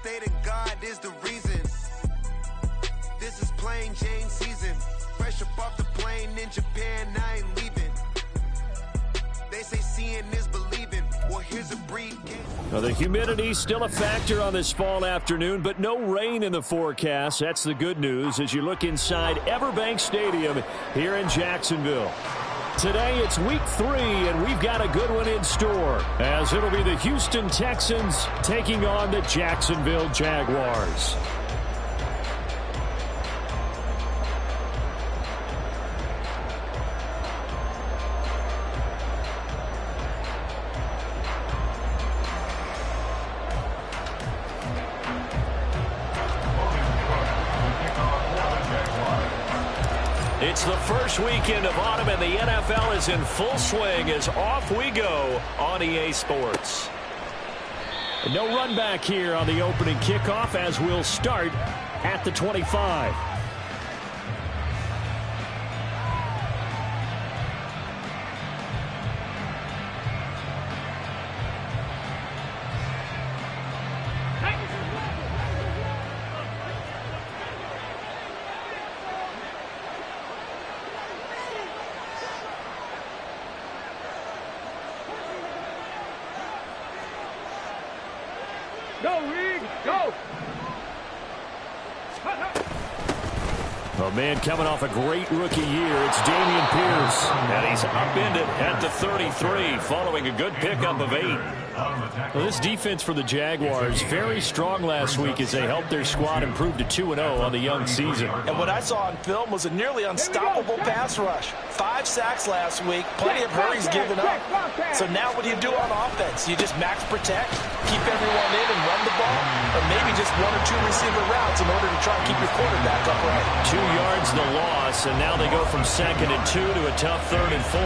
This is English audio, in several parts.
state of God is the reason. This is plain Jane season. Fresh up off the plane in Japan, I ain't leaving. They say seeing is believing. Well, here's a briefcase. Well, the humidity's still a factor on this fall afternoon, but no rain in the forecast. That's the good news as you look inside Everbank Stadium here in Jacksonville. Today it's week 3, and we've got a good one in store, as it'll be the Houston Texans taking on the Jacksonville Jaguars. It's the first weekend of autumn, and the NFL is in full swing as off we go on EA Sports. No run back here on the opening kickoff as we'll start at the 25. A man coming off a great rookie year, it's Dameon Pierce. And he's upended at the 33 following a good pickup of 8. Well, this defense for the Jaguars, very strong last week as they helped their squad improve to 2-0 on the young season. And what I saw on film was a nearly unstoppable pass rush. 5 sacks last week, plenty of hurries given up. So now what do you do on offense? You just max protect, keep everyone in and run the ball, or maybe just 1 or 2 receiver routes in order to try and keep your quarterback upright. 2 yards the loss, and now they go from 2nd and 2 to a tough 3rd and 4.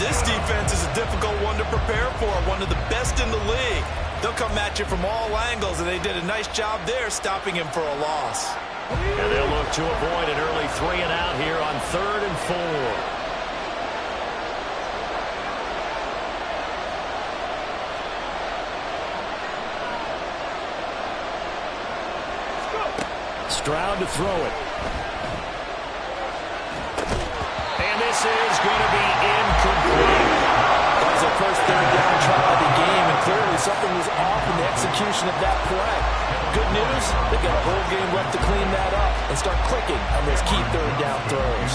This defense is a difficult one to prepare for, one of the best in the league. They'll come at you from all angles, and they did a nice job there stopping him for a loss. And they'll look to avoid an early 3 and out here on 3rd and 4. Stroud to throw it. And this is going to be incomplete. That was their first 3rd down try of the game, and clearly something was off in the execution of that play. Good news, they've got a whole game left to clean that up and start clicking on those key 3rd down throws.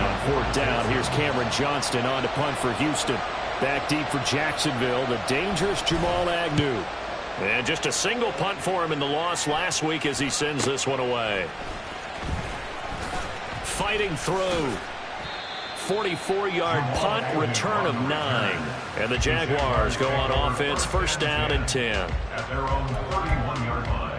On 4th down, here's Cameron Johnston on to punt for Houston. Back deep for Jacksonville, the dangerous Jamal Agnew. And just a single punt for him in the loss last week as he sends this one away. Fighting through. 44-yard punt, return of 9. And the Jaguars go on offense, 1st down and 10. At their own 31-yard line.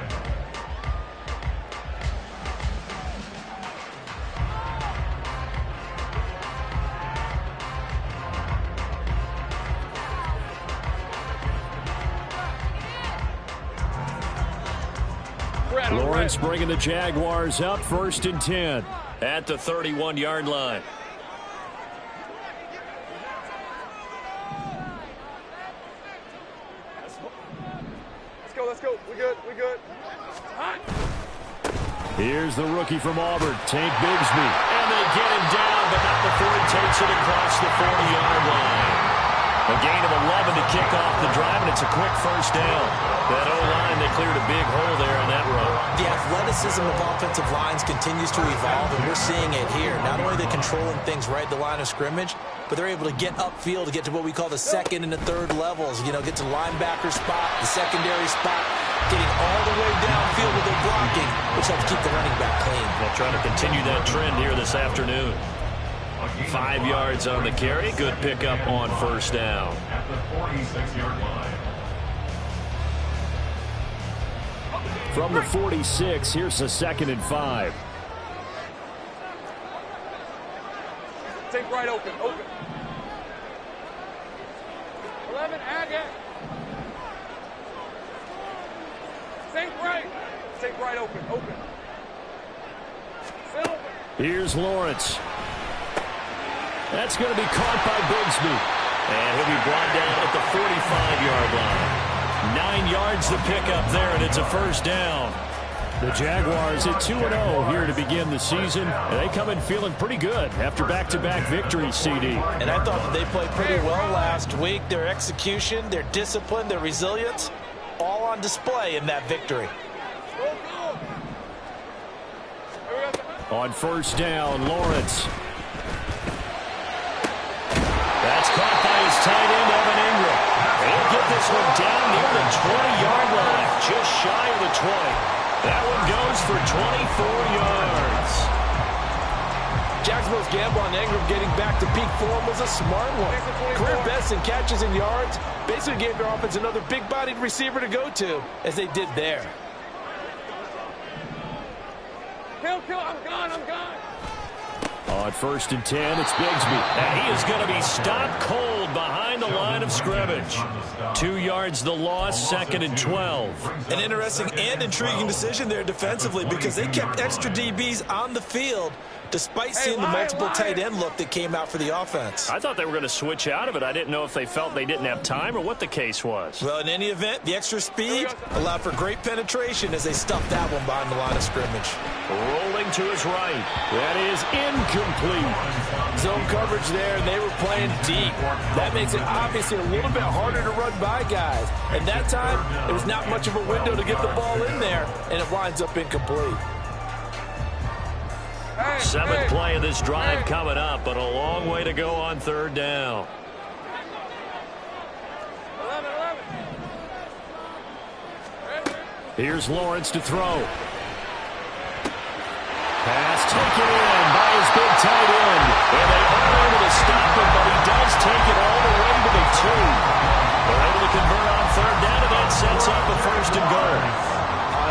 Lawrence bringing the Jaguars up, 1st and 10 at the 31-yard line. Let's go. We good. Here's the rookie from Auburn, Tank Bigsby. And they get him down, but not before he takes it across the 40-yard line. A gain of 11 to kick off the drive, and it's a quick 1st down. That O-line, they cleared a big hole there on that row. The athleticism of offensive lines continues to evolve, and we're seeing it here. Not only are they controlling things right at the line of scrimmage, but they're able to get upfield to get to what we call the 2nd and the 3rd levels. You know, get to linebacker spot, the secondary spot, getting all the way downfield with their blocking, which helps keep the running back clean. They'll try to continue that trend here this afternoon. 5 yards on the carry. Good pickup on 1st down. At the 46-yard line. From the 46, here's the 2nd and 5. Take right open. 11, add it. Take right open. Here's Lawrence. That's going to be caught by Bigsby. And he'll be brought down at the 45-yard line. 9 yards to pick up there, and it's a first down. The Jaguars at 2-0 here to begin the season, and they come in feeling pretty good after back-to-back victories, CD. And I thought that they played pretty well last week. Their execution, their discipline, their resilience, all on display in that victory. On first down, Lawrence. That's caught by his tight end, Evan Ingram. He'll get this one down near the 20-yard line, just shy of the 20. That one goes for 24 yards. Jacksonville's gamble on Ingram getting back to peak form was a smart one. Career best in catches and yards. Basically gave their offense another big-bodied receiver to go to, as they did there. Kill, I'm gone. On first and 10, it's Bigsby. And he is going to be stopped cold behind the line of scrimmage. 2 yards the loss, 2nd and 12. An interesting and intriguing decision there defensively because they kept extra DBs on the field despite seeing the multiple tight end look that came out for the offense. I thought they were going to switch out of it. I didn't know if they felt they didn't have time or what the case was. Well, in any event, the extra speed allowed for great penetration as they stuffed that one behind the line of scrimmage. Rolling to his right. That is incomplete. Zone coverage there, and they were playing deep. That makes it obviously a little bit harder to run by guys. And that time, there was not much of a window to get the ball in there, and it winds up incomplete. Seventh play of this drive coming up, but a long way to go on third down. 11. Here's Lawrence to throw. Pass taken in by his big tight end. And they are able to stop him, but he does take it all the way to the 2. They're able to convert on third down, and that sets up a first and goal.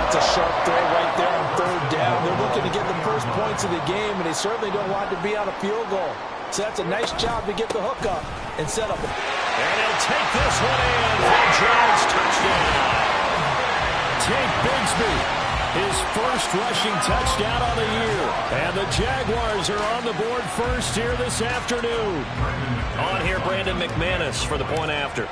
That's a sharp throw right there on third down. They're looking to get the first points of the game, and they certainly don't want to be on a field goal. So that's a nice job to get the hook up and set up. And he'll take this one in for a Giants touchdown. Tank Bigsby, his first rushing touchdown on the year. And the Jaguars are on the board first here this afternoon. On here, Brandon McManus for the point after.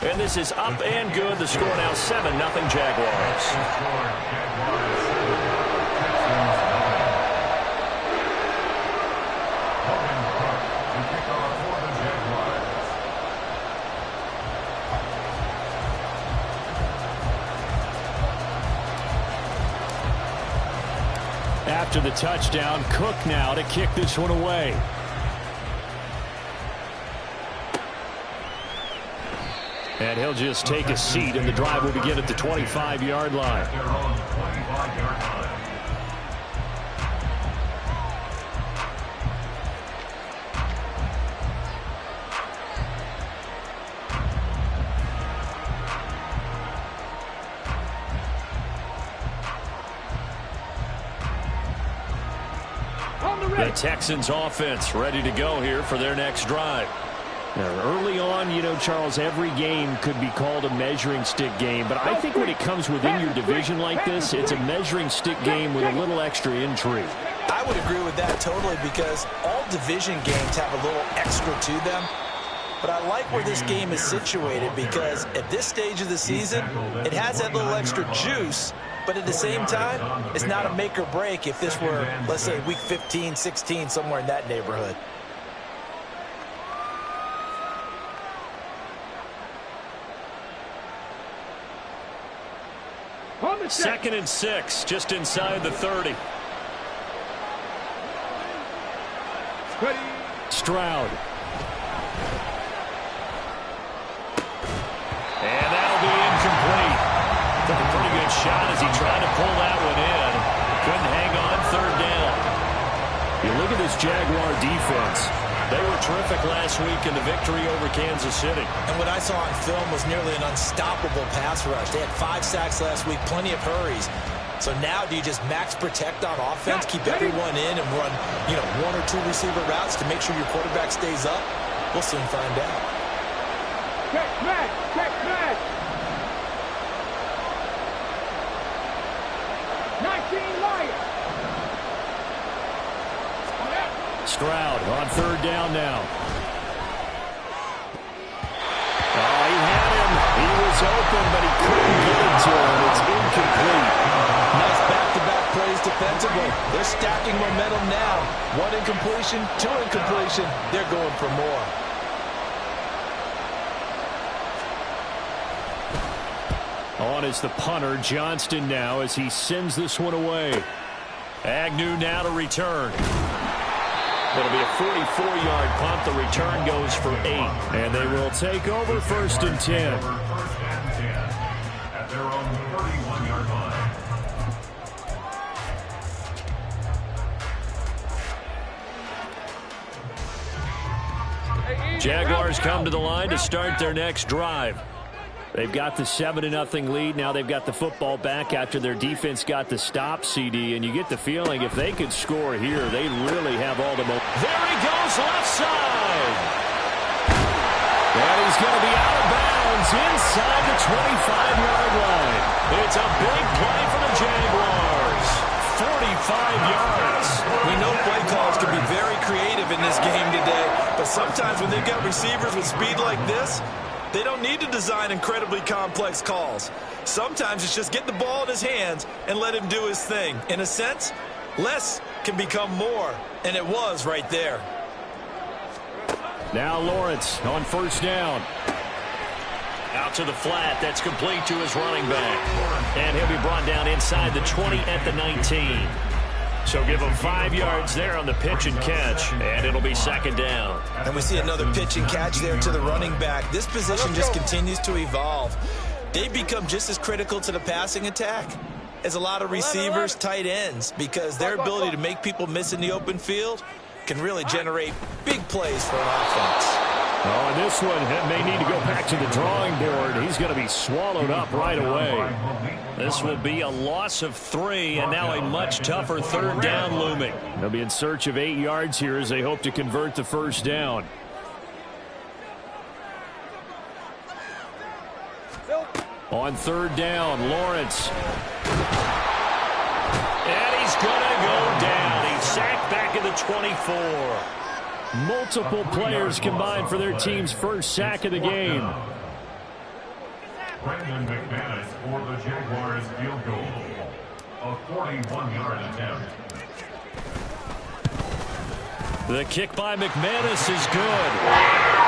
And this is up and good. The score now 7-0 Jaguars. After the touchdown, Cook now to kick this one away. And he'll just take a seat, and the drive will begin at the 25-yard line. The Texans offense ready to go here for their next drive. Now, early on, you know, Charles, every game could be called a measuring stick game, but I think when it comes within your division like this, it's a measuring stick game with a little extra intrigue. I would agree with that totally because all division games have a little extra to them. But I like where this game is situated because at this stage of the season, it has that little extra juice, but at the same time, it's not a make or break if this were, let's say, week 15, 16, somewhere in that neighborhood. Second and 6, just inside the 30. Stroud. And that'll be incomplete. Took a pretty good shot as he tried to pull that one in. Couldn't hang on third down. You look at this Jaguar defense. They were terrific last week in the victory over Kansas City. And what I saw on film was nearly an unstoppable pass rush. They had 5 sacks last week, plenty of hurries. So now do you just max protect on offense, keep everyone in and run, 1 or 2 receiver routes to make sure your quarterback stays up? We'll soon find out. Check smash! 19 Lions! Stroud on third down now. open, but he couldn't get it to him. It's incomplete. Nice back-to-back plays defensively. They're stacking momentum now. One incompletion, two incompletion. They're going for more. On is the punter, Johnston now, as he sends this one away. Agnew now to return. It'll be a 44-yard punt. The return goes for 8. And they will take over 1st and 10. First and 10 at their own 31-yard line. Jaguars come to the line to start their next drive. They've got the 7-0 lead. Now they've got the football back after their defense got the stop, CD. And you get the feeling if they could score here, they'd really have all the momentum. There he goes, left side. And he's going to be out of bounds inside the 25-yard line. It's a big play for the Jaguars. 45 yards. We know play calls can be very creative in this game today, but sometimes when they've got receivers with speed like this, they don't need to design incredibly complex calls. Sometimes it's just get the ball in his hands and let him do his thing. In a sense, less can become more, and it was right there. Now Lawrence on 1st down. Out to the flat. That's complete to his running back. And he'll be brought down inside the 20 at the 19. So give him 5 yards there on the pitch and catch, and it'll be 2nd down. And we see another pitch and catch there to the running back. This position just continues to evolve. They become just as critical to the passing attack as a lot of receivers, tight ends, because their ability to make people miss in the open field can really generate big plays for an offense. Oh, and this one may need to go back to the drawing board. He's going to be swallowed up right away. This will be a loss of 3, and now a much tougher 3rd down looming. They'll be in search of 8 yards here as they hope to convert the 1st down. On 3rd down, Lawrence. And he's going to go down. He's sacked back at the 24. Multiple players combined for their team's first sack of the game. Brendan McManus for the Jaguars field goal. A 41-yard attempt. The kick by McManus is good.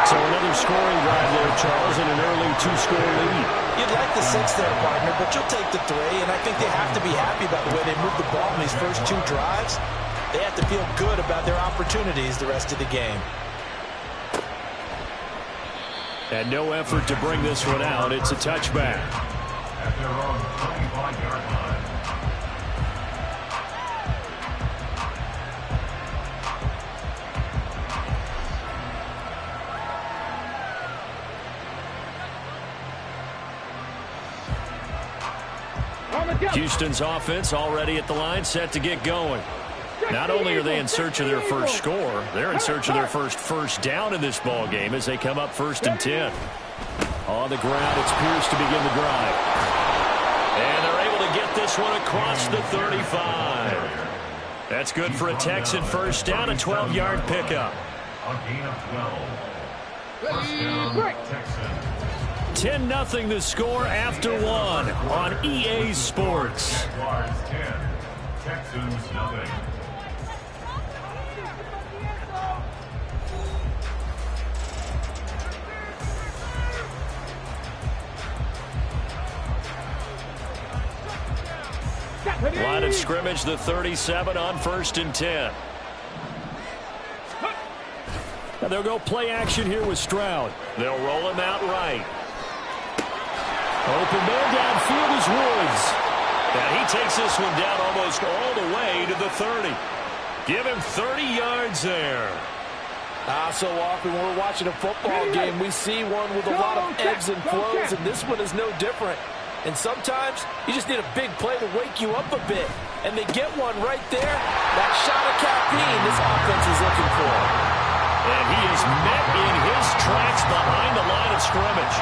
So another scoring drive there, Charles, and an early 2-score lead. You'd like the 6 there, partner, but you'll take the 3, and I think they have to be happy about the way they moved the ball in these first 2 drives. They have to feel good about their opportunities the rest of the game. And no effort to bring this one out. It's a touchback. At their own 25-yard line. Houston's offense already at the line, set to get going. Not only are they in search of their first score, they're in search of their first down in this ball game as they come up 1st and 10. On the ground, it's Pierce to begin the drive. And they're able to get this one across the 35. That's good for a Texan first down, a 12-yard pickup. A gain of 12. First down, Texans. 10-0 the score after 1 on EA Sports. Jaguars 10, Texans nothing. Line of scrimmage, the 37 on 1st and 10. And they'll go play action here with Stroud. They'll roll him out right. Open man downfield is Woods. And he takes this one down almost all the way to the 30. Give him 30 yards there. So often when we're watching a football game, we see one with a lot of ebbs and flows, and this one is no different. And sometimes you just need a big play to wake you up a bit. And they get one right there. That shot of caffeine this offense was looking for. And he is met in his tracks behind the line of scrimmage.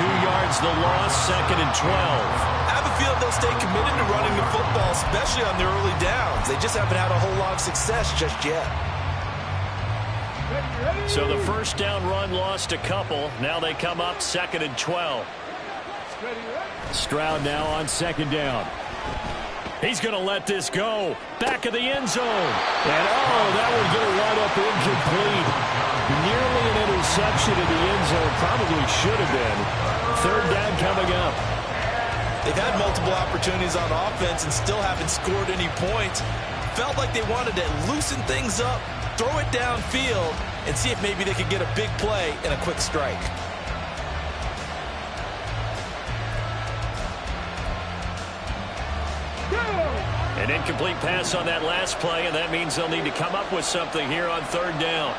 2 yards the loss, 2nd and 12. I have a feeling they'll stay committed to running the football, especially on their early downs. They just haven't had a whole lot of success just yet. So the first down run lost a couple. Now they come up 2nd and 12. Stroud now on second down. He's going to let this go. Back of the end zone. And, that one's going to wind up incomplete. Nearly an interception in the end zone. Probably should have been. Third down coming up. They've had multiple opportunities on offense and still haven't scored any points. Felt like they wanted to loosen things up, throw it downfield, and see if maybe they could get a big play and a quick strike. An incomplete pass on that last play, and that means they'll need to come up with something here on third down.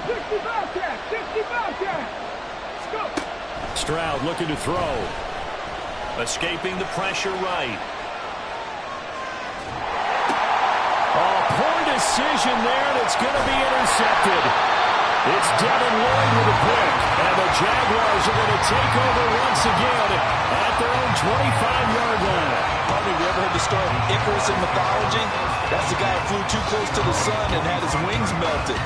60 Bobcat! 60 Bobcat! Let's go! Stroud looking to throw. Escaping the pressure right. Oh, poor decision there, and it's going to be intercepted. It's Devin Lloyd with a pick, and the Jaguars are going to take over once again at their own 25-yard line. Have you ever heard the story of Icarus in mythology? That's the guy who flew too close to the sun and had his wings melted.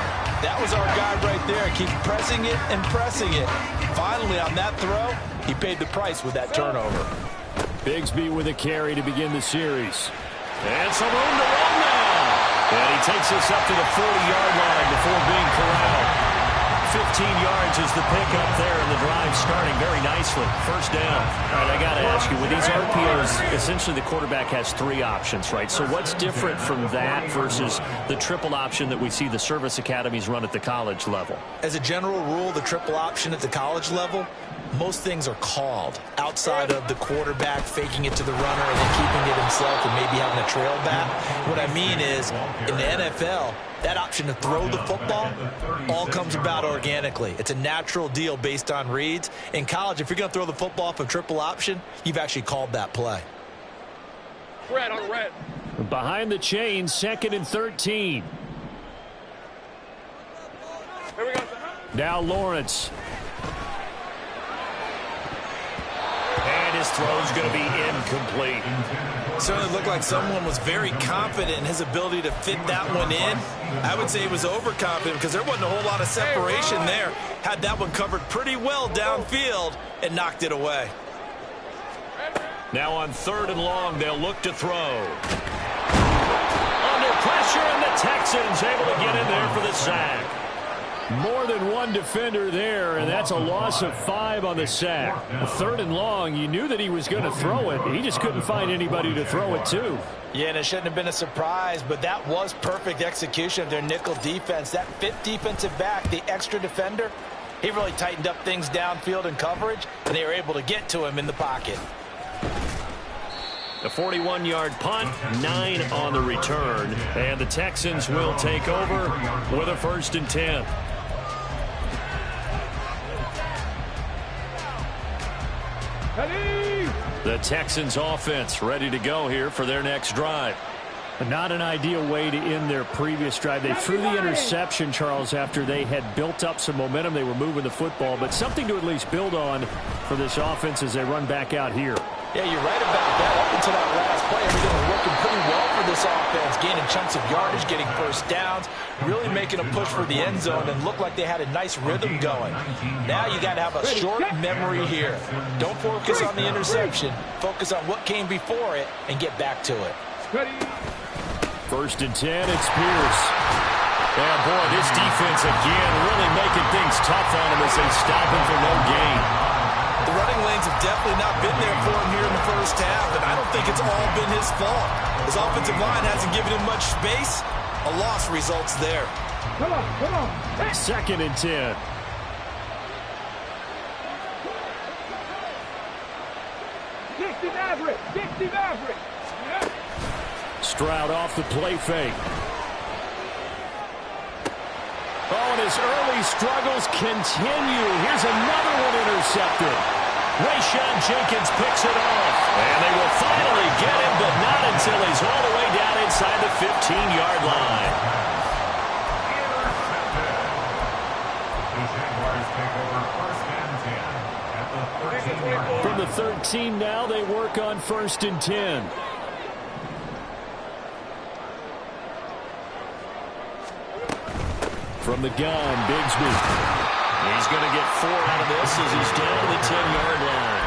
That was our guy right there. Keep pressing it and pressing it. Finally, on that throw, he paid the price with that turnover. Bigsby with a carry to begin the series. And some room to run now. And he takes us up to the 40-yard line before being corralled. 15 yards is the pickup there, and the drive starting very nicely. First down. All right, I got to ask you, with these RPOs, essentially the quarterback has three options, right? So what's different from that versus the triple option that we see the service academies run at the college level? As a general rule, the triple option at the college level, most things are called outside of the quarterback faking it to the runner and then keeping it himself and maybe having a trail back. What I mean is, in the NFL, that option to throw the football all comes about organically. It's a natural deal based on reads. In college, if you're going to throw the football off a triple option, you've actually called that play. Red on red. Behind the chain, 2nd and 13. Here we go. Now Lawrence. And his throw's going to be incomplete. Certainly looked like someone was very confident in his ability to fit that one in. I would say he was overconfident because there wasn't a whole lot of separation there. Had that one covered pretty well downfield and knocked it away. Now on 3rd and long, they'll look to throw. Under pressure, and the Texans able to get in there for the sack. More than one defender there, and that's a loss of 5 on the sack. 3rd and long, you knew that he was going to throw it. He just couldn't find anybody to throw it to. Yeah, and it shouldn't have been a surprise, but that was perfect execution of their nickel defense. That 5th defensive back, the extra defender, he really tightened up things downfield in coverage, and they were able to get to him in the pocket. The 41-yard punt, 9 on the return, and the Texans will take over with a 1st and 10. The Texans offense ready to go here for their next drive. Not an ideal way to end their previous drive. They threw the interception, Charles, after they had built up some momentum. They were moving the football, but something to at least build on for this offense as they run back out here. Yeah, you're right about that. Up until that last play, everything was working pretty well for this offense, gaining chunks of yardage, getting first downs, really making a push for the end zone, and looked like they had a nice rhythm going. Now you got to have a short memory here. Don't focus on the interception. Focus on what came before it and get back to it. 1st and 10, it's Pierce. And boy, this defense again really making things tough on him as they stop him for no gain. The running lanes have definitely not been there for him here in the first half, and I don't think it's all been his fault. His offensive line hasn't given him much space. A loss results there. Come on, come on. 2nd and 10. Dixie Maverick, Dixie Maverick. Stroud off the play fake. Oh, and his early struggles continue. Here's another one intercepted. Rayshawn Jenkins picks it off. And they will finally get him, but not until he's all the way down inside the 15-yard line. The Jaguars take over 1st and 10 at the 13-yard line. From the 13 now, they work on 1st and 10. From the gun, Bigsby. He's going to get 4 out of this as he's down to the 10-yard line.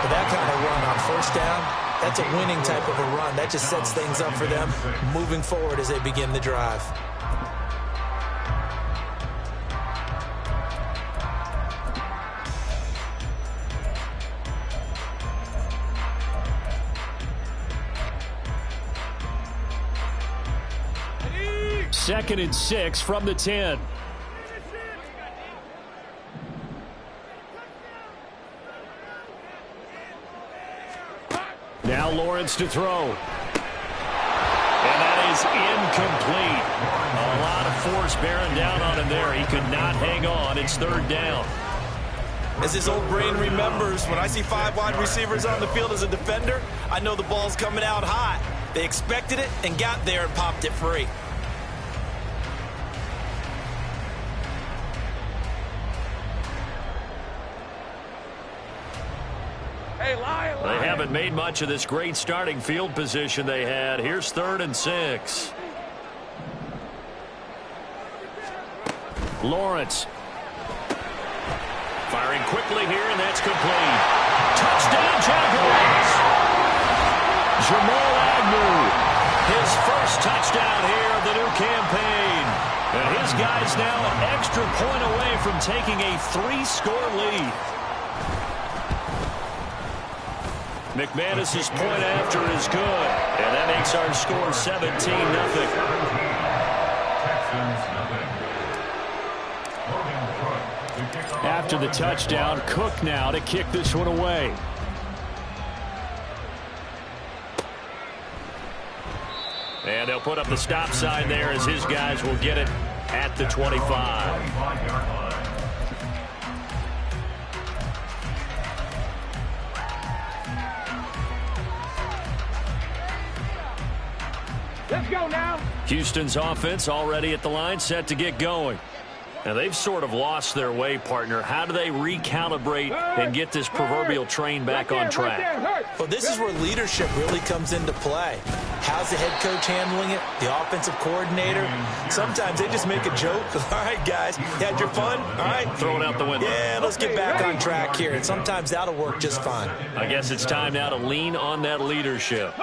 But that kind of run on first down, that's a winning type of a run. That just sets things up for them moving forward as they begin the drive. Second and 6 from the 10. Now Lawrence to throw. And that is incomplete. A lot of force bearing down on him there. He could not hang on. It's 3rd down. As his old brain remembers, when I see 5 wide receivers on the field as a defender, I know the ball's coming out hot. They expected it and got there and popped it free. They haven't made much of this great starting field position they had. Here's 3rd and 6. Lawrence. Firing quickly here, and that's complete. Touchdown, Jaguars. Jamal Agnew. His first touchdown here of the new campaign. And his guys now an extra point away from taking a 3-score lead. McManus's point after is good, and that makes our score 17-0. After the touchdown, Cook now to kick this one away. And they'll put up the stop sign there as his guys will get it at the 25. Let's go now. Houston's offense already at the line, set to get going. Now, they've sort of lost their way, partner. How do they recalibrate and get this proverbial train back on track? Well, this is where leadership really comes into play. How's the head coach handling it? The offensive coordinator? Sometimes they just make a joke. All right, guys, you had your fun? All right. Throw it out the window. Yeah, let's get back on track here. And sometimes that'll work just fine. I guess it's time now to lean on that leadership.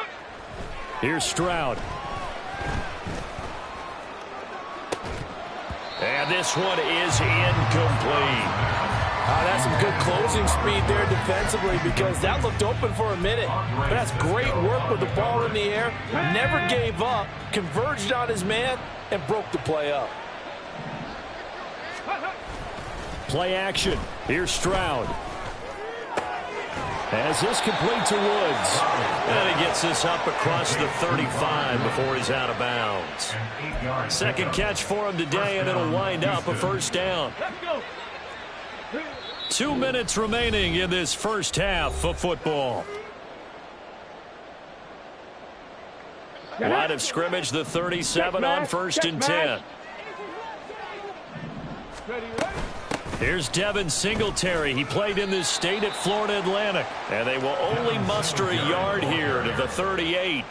Here's Stroud. And this one is incomplete. That's some good closing speed there defensively because that looked open for a minute. But that's great work with the ball in the air. Never gave up, converged on his man, and broke the play up. Play action. Here's Stroud. As this complete to Woods. And he gets this up across the 35 before he's out of bounds. Second catch for him today, and it'll wind up a 1st down. 2 minutes remaining in this first half of football. Line of scrimmage, the 37 on 1st and 10. Here's Devin Singletary. He played in this state at Florida Atlantic. And they will only muster a yard here to the 38.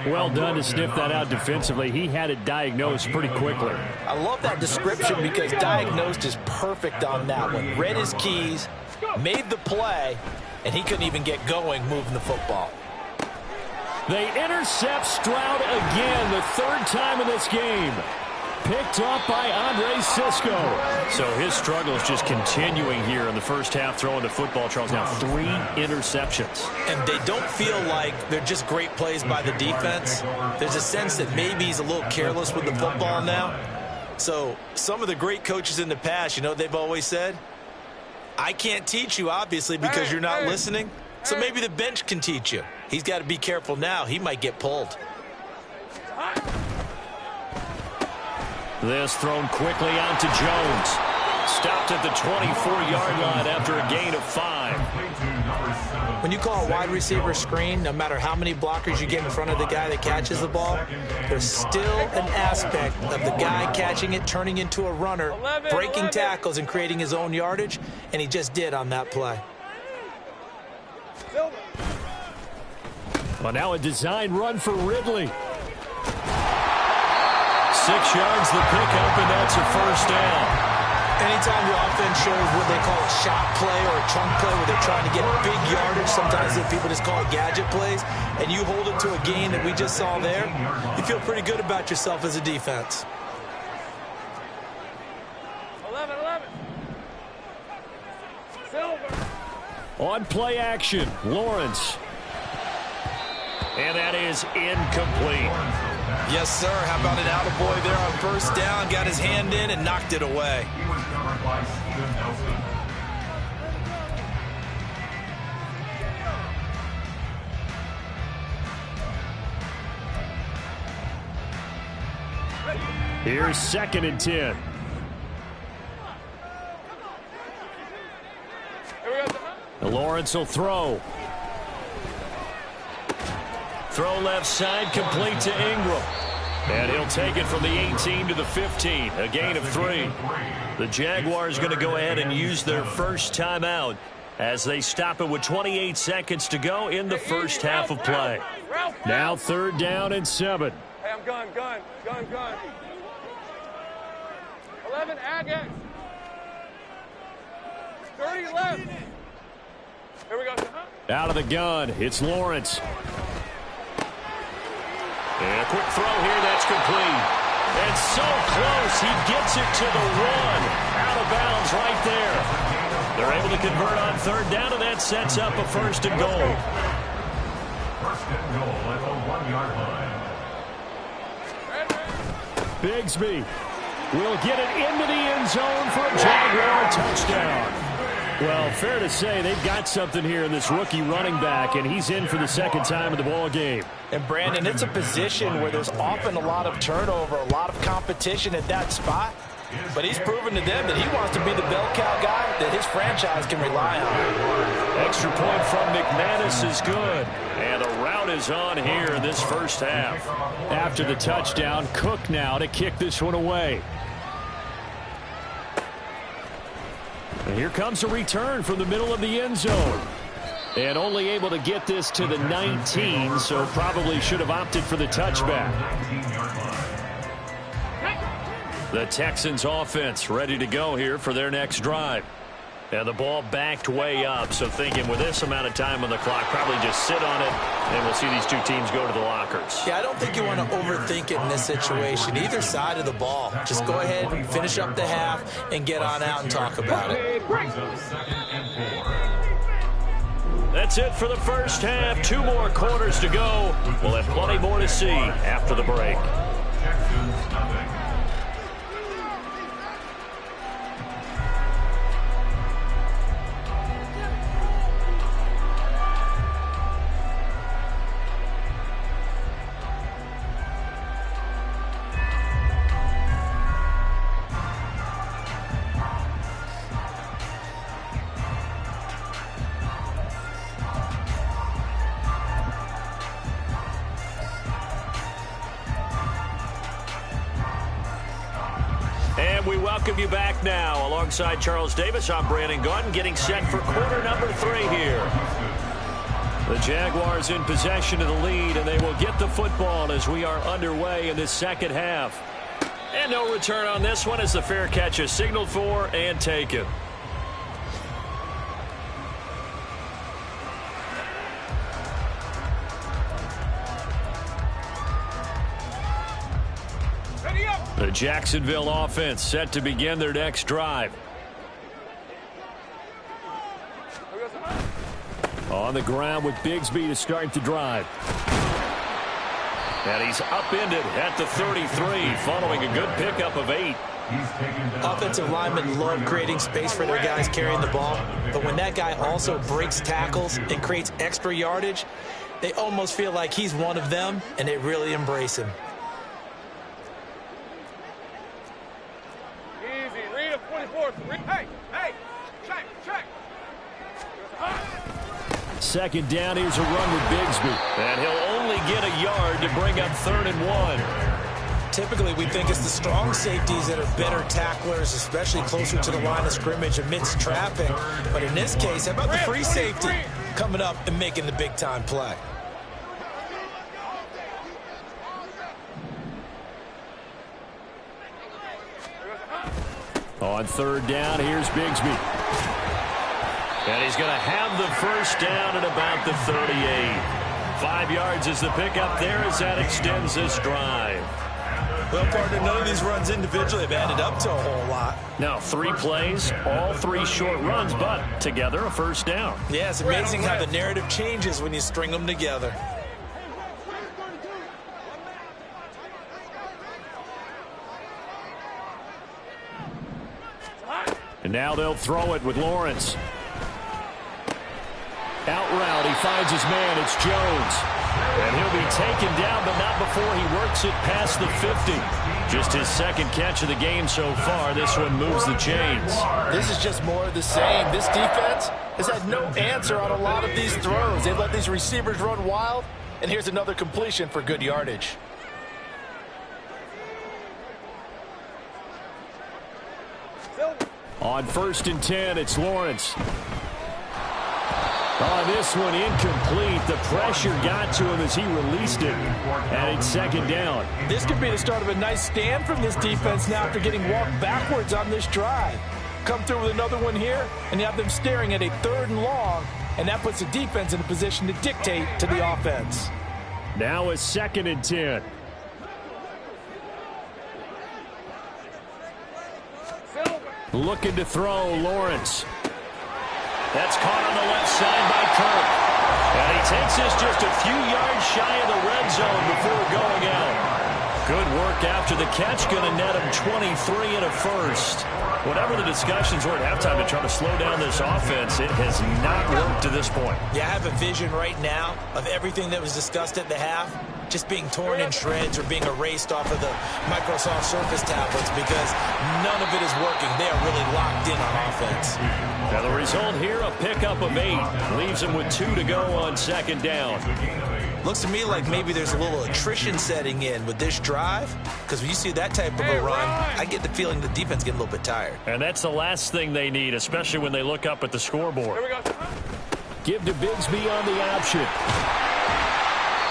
Well done to sniff that out defensively. He had it diagnosed pretty quickly. I love that description because diagnosed is perfect on that one. Read his keys, made the play, and he couldn't even get going moving the football. They intercept Stroud again, the 3rd time in this game. Picked up by Andre Sisco. So his struggle is just continuing here in the first half throwing the football, Charles. Now 3 interceptions. And they don't feel like they're just great plays by the defense. There's a sense that maybe he's a little careless with the football now. So some of the great coaches in the past, you know what they've always said? I can't teach you, obviously, because you're not listening. So maybe the bench can teach you. He's got to be careful now. He might get pulled. This thrown quickly out to Jones. Stopped at the 24-yard line after a gain of 5. When you call a wide receiver screen, no matter how many blockers you get in front of the guy that catches the ball, there's still an aspect of the guy catching it, turning into a runner, breaking tackles and creating his own yardage, and he just did on that play. Well, now a design run for Ridley. 6 yards the pickup, and that's a 1st down. Anytime the offense shows what they call a shot play or a chunk play where they're trying to get big yardage, sometimes people just call it gadget plays, and you hold it to a gain that we just saw there, you feel pretty good about yourself as a defense. 11. Silver. On play action, Lawrence. And that is incomplete. Yes, sir. How about an attaboy there on first down? Got his hand in and knocked it away. He was covered by Steven Nelson. Here's 2nd and 10. Here we go. Lawrence will throw. Throw left side, complete to Ingram. And he'll take it from the 18 to the 15, a gain of 3. The Jaguars going to go ahead and use their first timeout as they stop it with 28 seconds to go in the first half of play. Now 3rd down and 7. Hey, I'm gun. 11, Aggies. 30 left. Here we go. Out of the gun, it's Lawrence. And a quick throw here, that's complete. And so close, he gets it to the 1. Out of bounds right there. They're able to convert on 3rd down, and that sets up a 1st and goal. 1st and goal at the 1-yard line. Bigsby will get it into the end zone for a Jaguar touchdown. Well, fair to say they've got something here in this rookie running back, and he's in for the 2nd time in the ball game. And, Brandon, it's a position where there's often a lot of turnover, a lot of competition at that spot. But he's proven to them that he wants to be the bell cow guy that his franchise can rely on. Extra point from McManus is good. And the route is on here in this first half. After the touchdown, Cook now to kick this one away. And here comes a return from the middle of the end zone. And only able to get this to the 19, so probably should have opted for the touchback. The Texans offense ready to go here for their next drive. And the ball backed way up, so thinking with this amount of time on the clock, probably just sit on it, and we'll see these two teams go to the lockers. Yeah, I don't think you want to overthink it in this situation. Either side of the ball. Just go ahead and finish up the half and get on out and talk about it. That's it for the first half. 2 more quarters to go. We'll have plenty more to see after the break. Texans nothing. We welcome you back now. Alongside Charles Davis, I'm Brandon Gunn, getting set for quarter number 3 here. The Jaguars in possession of the lead, and they will get the football as we are underway in this second half. And no return on this one as the fair catch is signaled for and taken. The Jacksonville offense set to begin their next drive. On the ground with Bigsby to start the drive. And he's upended at the 33 following a good pickup of 8. Offensive linemen love creating space for their guys carrying the ball, but when that guy also breaks tackles and creates extra yardage, they almost feel like he's one of them, and they really embrace him. Second down, here's a run with Bigsby. And he'll only get a yard to bring up 3rd and 1. Typically, we think it's the strong safeties that are better tacklers, especially closer to the line of scrimmage amidst traffic. But in this case, how about the free safety coming up and making the big-time play? On third down, here's Bigsby. And he's going to have the first down at about the 38. 5 yards is the pickup there as that extends this drive. Well, partner, none of these runs individually have added up to a whole lot. Now, 3 plays, all 3 short runs, but together a first down. Yeah, it's amazing how the narrative changes when you string them together. And now they'll throw it with Lawrence. Out route, he finds his man. It's Jones. And he'll be taken down, but not before he works it past the 50. Just his second catch of the game so far. This one moves the chains. This is just more of the same. This defense has had no answer on a lot of these throws. They've let these receivers run wild, and here's another completion for good yardage. On 1st and 10, it's Lawrence. On this one, incomplete. The pressure got to him as he released it. And it's 2nd down. This could be the start of a nice stand from this defense now after getting walked backwards on this drive. Come through with another one here, and you have them staring at a 3rd and long, and that puts the defense in a position to dictate to the offense. Now a 2nd and 10. Looking to throw, Lawrence. That's caught on the left side by Kirk. And he takes this just a few yards shy of the red zone before going out. Good work after the catch. Going to net him 23 and a first. Whatever the discussions were at halftime to try to slow down this offense, it has not worked to this point. Yeah, I have a vision right now of everything that was discussed at the half just being torn in shreds or being erased off of the Microsoft Surface tablets because none of it is working. They are really locked in on offense. Now the result here, a pickup of 8. Leaves him with 2 to go on 2nd down. Looks to me like maybe there's a little attrition setting in with this drive because when you see that type of a run, I get the feeling the defense getting a little bit tired. And that's the last thing they need, especially when they look up at the scoreboard. Here we go. Give to Bigsby on the option.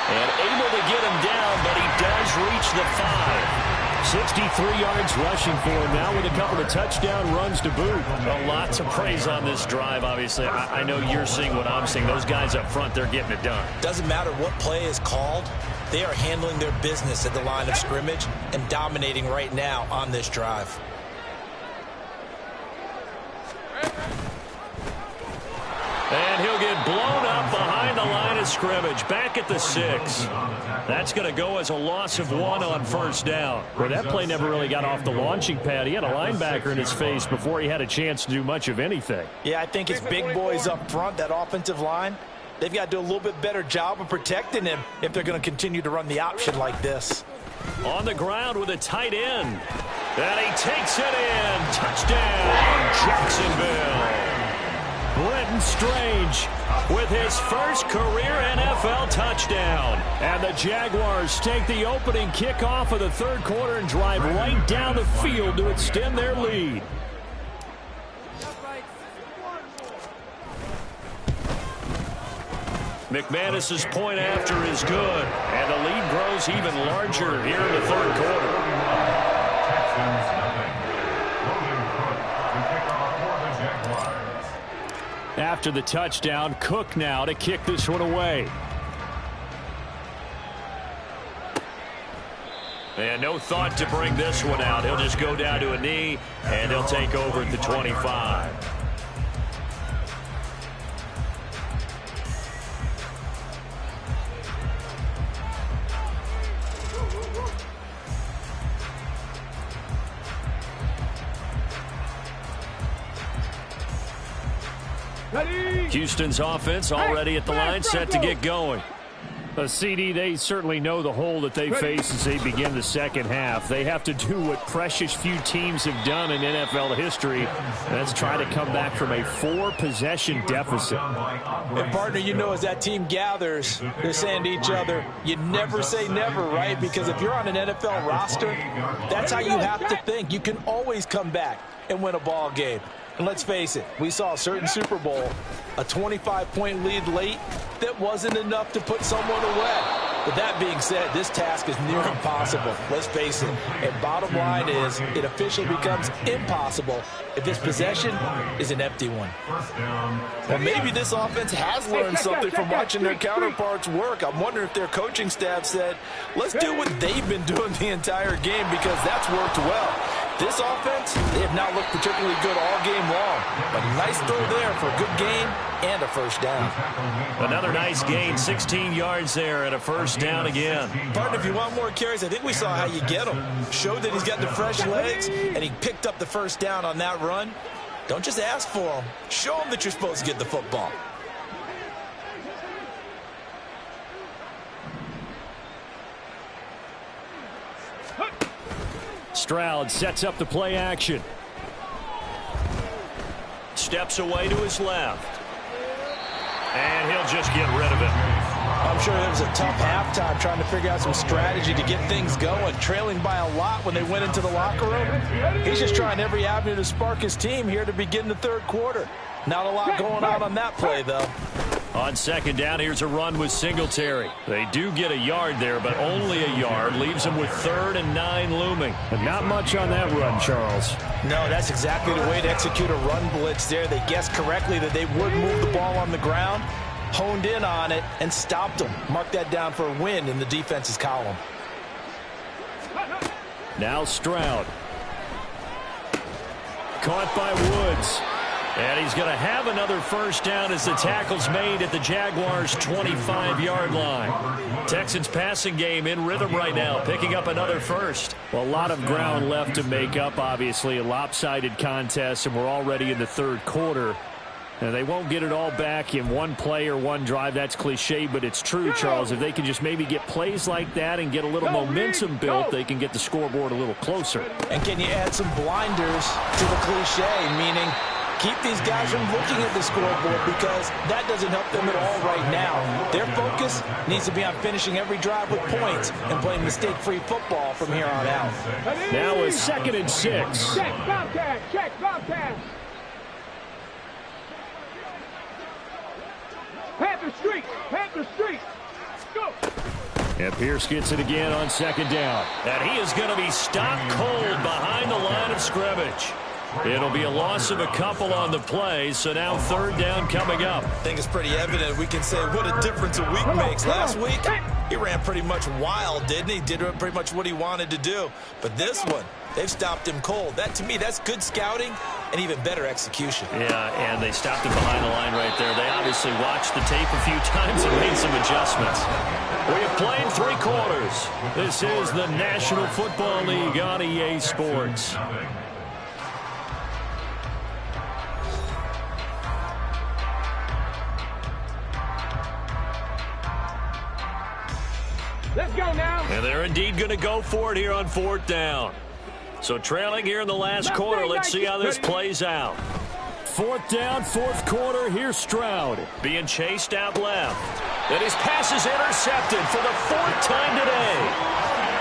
And able to get him down, but he does reach the 5. 63 yards rushing for him now with a couple of touchdown runs to boot. Well, lots of praise on this drive, obviously. I know you're seeing what I'm seeing. Those guys up front, they're getting it done. Doesn't matter what play is called. They are handling their business at the line of scrimmage and dominating right now on this drive. And he'll get blown up behind the line of scrimmage. Back at the 6. That's going to go as a loss of 1 on 1st down. Well, that play never really got off the launching pad. He had a linebacker in his face before he had a chance to do much of anything. Yeah, I think his big boys up front, that offensive line, they've got to do a little bit better job of protecting him if they're going to continue to run the option like this. On the ground with a tight end. And he takes it in. Touchdown, Jacksonville. Brenton Strange with his first career NFL touchdown. And the Jaguars take the opening kickoff of the 3rd quarter and drive right down the field to extend their lead. McManus's point after is good. And the lead grows even larger here in the 3rd quarter. After the touchdown, Cook now to kick this one away. And no thought to bring this one out. He'll just go down to a knee, and he'll take over at the 25. Houston's offense already at the line, set to get going. CD, they certainly know the hole that they face as they begin the 2nd half. They have to do what precious few teams have done in NFL history. That's try to come back from a 4-possession deficit. And, partner, you know as that team gathers, they're saying to each other, you never say never, right? Because if you're on an NFL roster, that's how you have to think. You can always come back and win a ball game. And let's face it, we saw a certain Super Bowl, a 25-point lead late that wasn't enough to put someone away. But that being said, this task is near impossible. Let's face it. And bottom line is, it officially becomes impossible if this possession is an empty one. Well, maybe this offense has learned something from watching their counterparts work. I'm wondering if their coaching staff said, let's do what they've been doing the entire game, because that's worked well. This offense, they have not looked particularly good all game long. But a nice throw there for a good gain and a first down. Another nice gain, 16 yards there and a first down again. Partner, if you want more carries, I think we saw how you get them. Showed that he's got the fresh legs, and he picked up the first down on that run. Don't just ask for them. Show them that you're supposed to get the football. Stroud sets up the play action. Steps away to his left. And he'll just get rid of it. I'm sure it was a tough halftime trying to figure out some strategy to get things going. Trailing by a lot when they went into the locker room. He's just trying every avenue to spark his team here to begin the third quarter. Not a lot going on that play, though. On second down, here's a run with Singletary. They do get a yard there, but only a yard. Leaves them with 3rd and 9 looming. But not much on that run, Charles. No, that's exactly the way to execute a run blitz there. They guessed correctly that they would move the ball on the ground, honed in on it, and stopped them. Mark that down for a win in the defense's column. Now Stroud. Caught by Woods. And he's going to have another first down as the tackle's made at the Jaguars' 25-yard line. Texans passing game in rhythm right now, picking up another first. Well, a lot of ground left to make up, obviously. A lopsided contest, and we're already in the third quarter. And they won't get it all back in one play or one drive. That's cliche, but it's true, Charles. If they can just maybe get plays like that and get a little momentum built, they can get the scoreboard a little closer. And can you add some blinders to the cliche, meaning keep these guys from looking at the scoreboard, because that doesn't help them at all right now. Their focus needs to be on finishing every drive with points and playing mistake-free football from here on out. Now a 2nd and 6. Check, Bobcat, check, Bobcat. Panther Street, go. And Pierce gets it again on 2nd down. And he is going to be stopped cold behind the line of scrimmage. It'll be a loss of a couple on the play, so now 3rd down coming up. I think it's pretty evident we can say what a difference a week makes. Last week, he ran pretty much wild, didn't he? Did pretty much what he wanted to do. But this one, they've stopped him cold. That, to me, that's good scouting and even better execution. Yeah, and they stopped him behind the line right there. They obviously watched the tape a few times and made some adjustments. We have played 3 quarters. This is the National Football League on EA Sports. Let's go now. And they're indeed going to go for it here on 4th down. So trailing here in the last quarter. Let's see how this plays out. 4th down, 4th quarter. Here's Stroud being chased out left. And his pass is intercepted for the 4th time today.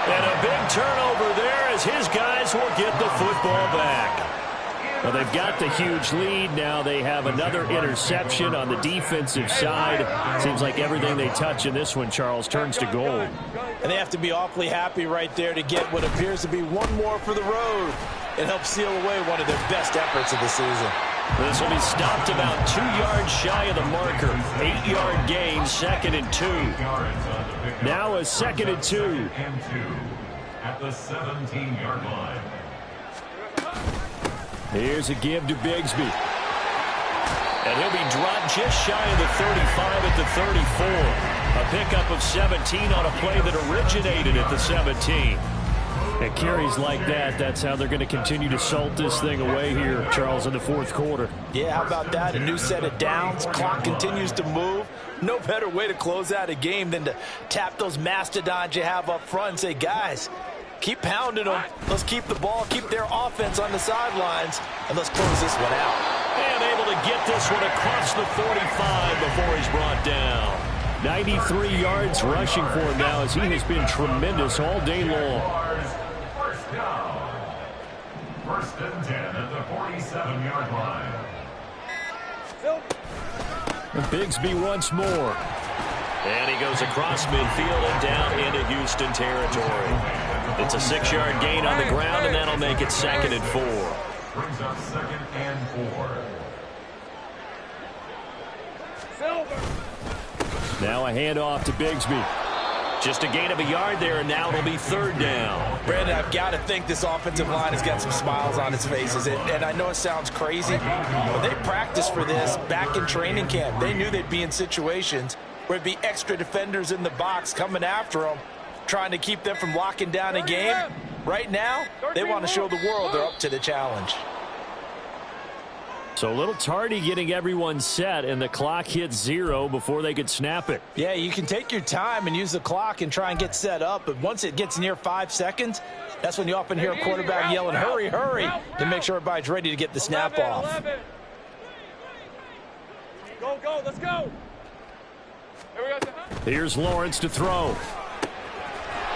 And a big turnover there as his guys will get the football back. Well, they've got the huge lead. Now they have another interception on the defensive side. Seems like everything they touch in this one, Charles, turns to gold. And they have to be awfully happy right there to get what appears to be one more for the road. It helps seal away one of their best efforts of the season. This will be stopped about 2 yards shy of the marker. 8-yard gain, 2nd and 2. Now a 2nd and 2. At the 17-yard line. Here's a give to Bigsby. And he'll be dropped just shy of the 35 at the 34. A pickup of 17 on a play that originated at the 17. And carries like that, that's how they're going to continue to salt this thing away here, Charles, in the 4th quarter. Yeah, how about that? A new set of downs. Clock continues to move. No better way to close out a game than to tap those mastodons you have up front and say, guys, keep pounding them. Let's keep the ball, keep their offense on the sidelines, and let's close this one out. And able to get this one across the 45 before he's brought down. 93 yards rushing for him now as he has been tremendous all day long. First down. 1st and 10 at the 47-yard line. And Bigsby once more. And he goes across midfield and down into Houston territory. It's a 6-yard gain on the ground, and that'll make it 2nd and 4. Brings up 2nd and 4. Now a handoff to Bigsby. Just a gain of a yard there, and now it'll be 3rd down. Brandon, I've got to think this offensive line has got some smiles on its faces. And I know it sounds crazy, but they practiced for this back in training camp. They knew they'd be in situations where it'd be extra defenders in the box coming after them, trying to keep them from locking down a game. Right now, they want to show the world they're up to the challenge. So a little tardy getting everyone set, and the clock hits 0 before they could snap it. Yeah, you can take your time and use the clock and try and get set up, but once it gets near 5 seconds, that's when you often hear a quarterback yelling, hurry, hurry, to make sure everybody's ready to get the snap off. Go, go, let's go. Here's Lawrence to throw.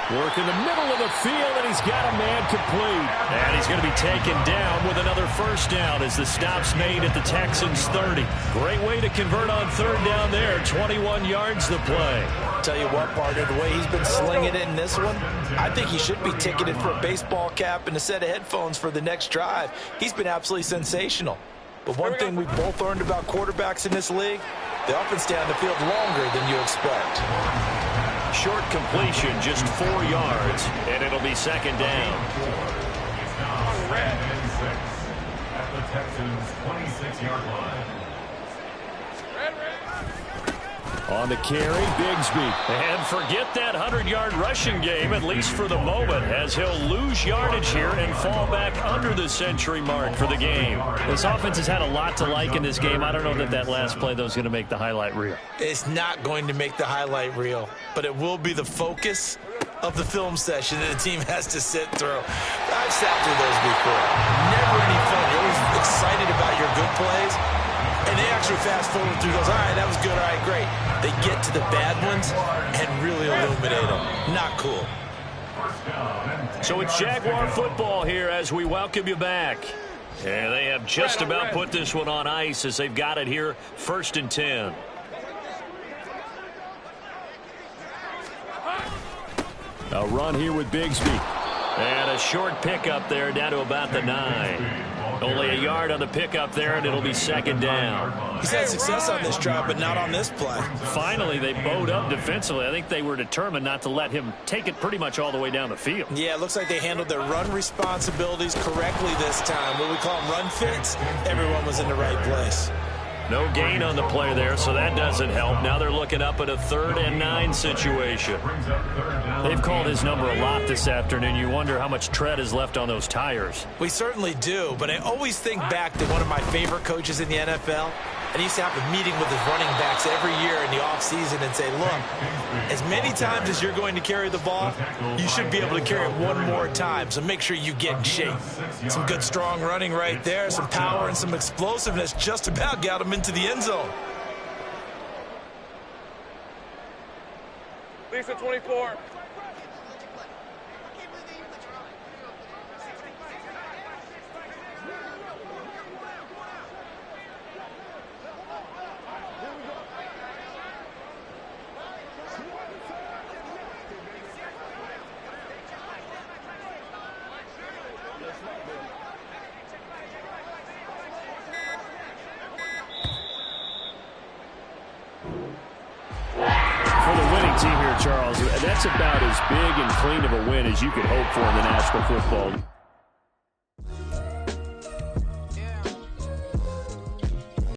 Work in the middle of the field, and he's got a man complete. And he's going to be taken down with another 1st down as the stop's made at the Texans' 30. Great way to convert on 3rd down there. 21 yards the play. Tell you what, partner, the way he's been slinging it in this one, I think he should be ticketed for a baseball cap and a set of headphones for the next drive. He's been absolutely sensational. But one thing we've both learned about quarterbacks in this league, they often stay on the field longer than you expect. Short completion, just 4 yards, and it'll be 2nd down. It's now 2nd and 6 at the Texans' 26-yard line. On the carry, Bigsby. And forget that 100-yard rushing game, at least for the moment, as he'll lose yardage here and fall back under the century mark for the game. This offense has had a lot to like in this game. I don't know that that last play, though, is going to make the highlight reel. It's not going to make the highlight reel, but it will be the focus of the film session that the team has to sit through. I've sat through those before. Never any fun. You're always excited about your good plays, and they actually fast forward through those. All right, that was good. All right, great. They get to the bad ones and really illuminate them. Not cool. So it's Jaguar football here as we welcome you back. And they have just about put this one on ice as they've got it here, 1st and 10. A run here with Bigsby. And a short pickup there down to about the 9. Only a yard on the pickup there, and it'll be 2nd down. He's had success on this drive, but not on this play. Finally, they bowed up defensively. I think they were determined not to let him take it pretty much all the way down the field. Yeah, it looks like they handled their run responsibilities correctly this time. What we call them run fits, everyone was in the right place. No gain on the play there, so that doesn't help. Now they're looking up at a 3rd and 9 situation. They've called his number a lot this afternoon. You wonder how much tread is left on those tires. We certainly do, but I always think back to one of my favorite coaches in the NFL. And he used to have a meeting with his running backs every year in the offseason and say, look, as many times as you're going to carry the ball, you should be able to carry it one more time, so make sure you get in shape. Some good, strong running right there, some power and some explosiveness just about got him into the end zone. Lisa 24. Team here, Charles, that's about as big and clean of a win as you could hope for in the National Football League.